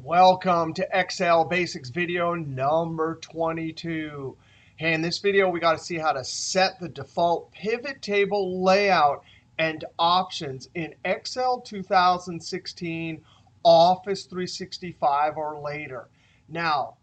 Welcome to Excel Basics video number 22. Hey, in this video, we got to see how to set the default pivot table layout and options in Excel 2016, Office 365, or later. Now,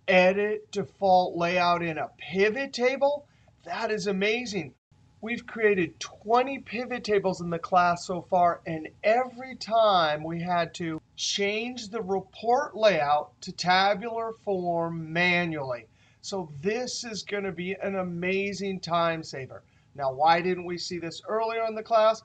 edit default layout in a pivot table? That is amazing. We've created 20 pivot tables in the class so far, and every time we had to change the report layout to tabular form manually. So this is going to be an amazing time saver. Now, why didn't we see this earlier in the class?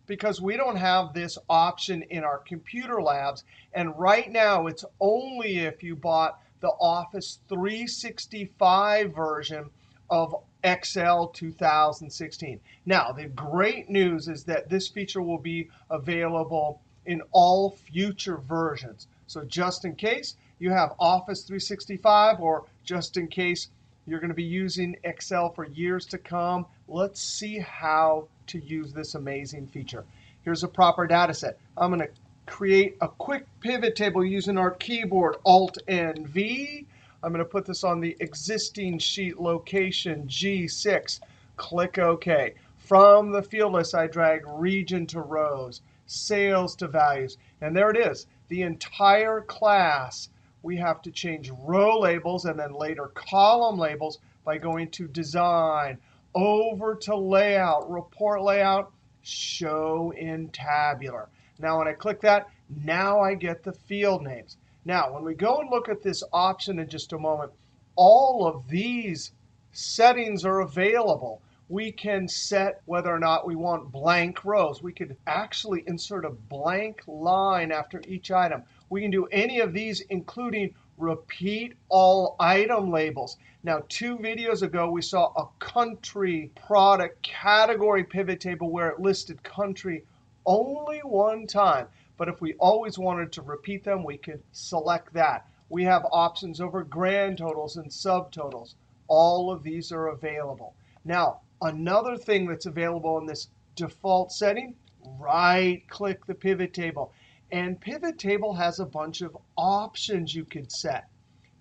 Because we don't have this option in our computer labs. And right now, it's only if you bought the Office 365 version of Excel 2016. Now, the great news is that this feature will be available in all future versions. So just in case you have Office 365, or just in case you're going to be using Excel for years to come, let's see how to use this amazing feature. Here's a proper data set. I'm going to create a quick pivot table using our keyboard, Alt and V. I'm going to put this on the existing sheet location G6. Click OK. From the field list, I drag region to rows, sales to values. And there it is, the entire class. We have to change row labels and then later column labels by going to Design, over to Layout, Report Layout, Show in Tabular. Now, when I click that, now I get the field names. Now, when we go and look at this option in just a moment, all of these settings are available. We can set whether or not we want blank rows. We could actually insert a blank line after each item. We can do any of these, including repeat all item labels. Now, 2 videos ago, we saw a country product category pivot table where it listed country only one time. But if we always wanted to repeat them, we could select that. We have options over grand totals and subtotals. All of these are available. Now, another thing that's available in this default setting, right-click the pivot table. And pivot table has a bunch of options you could set.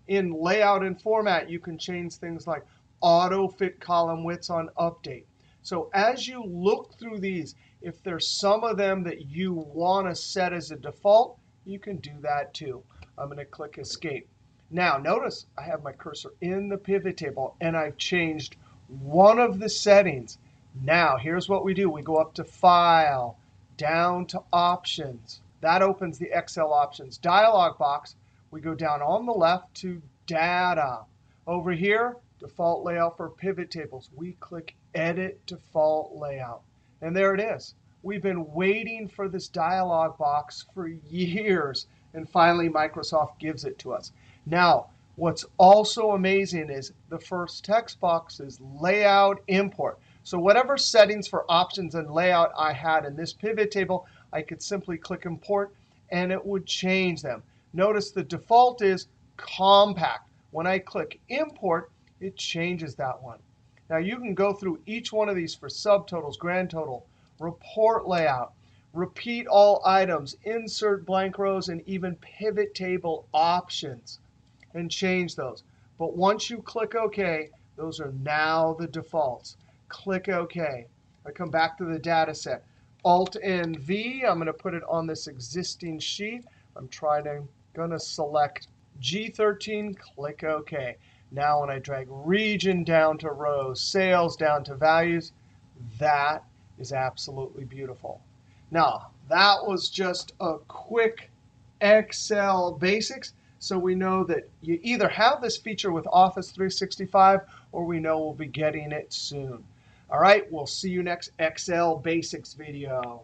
In layout and format, you can change things like auto fit column widths on update. So as you look through these, if there's some of them that you want to set as a default, you can do that too. I'm going to click Escape. Now, notice I have my cursor in the pivot table, and I've changed one of the settings. Now, here's what we do. We go up to File, down to Options. That opens the Excel Options dialog box. We go down on the left to Data. Over here, Default Layout for Pivot Tables. We click Edit Default Layout. And there it is. We've been waiting for this dialog box for years. And finally, Microsoft gives it to us. Now, what's also amazing is the first text box is Layout Import. So whatever settings for options and layout I had in this pivot table, I could simply click Import, and it would change them. Notice the default is Compact. When I click Import, it changes that one. Now, you can go through each one of these for subtotals, grand total, report layout, repeat all items, insert blank rows, and even pivot table options, and change those. But once you click OK, those are now the defaults. Click OK. I come back to the data set. Alt and V, I'm going to put it on this existing sheet. I'm going to select G13, click OK. Now, when I drag region down to rows, sales down to values, that is absolutely beautiful. Now, that was just a quick Excel basics. So we know that you either have this feature with Office 365, or we know we'll be getting it soon. All right, we'll see you next Excel basics video.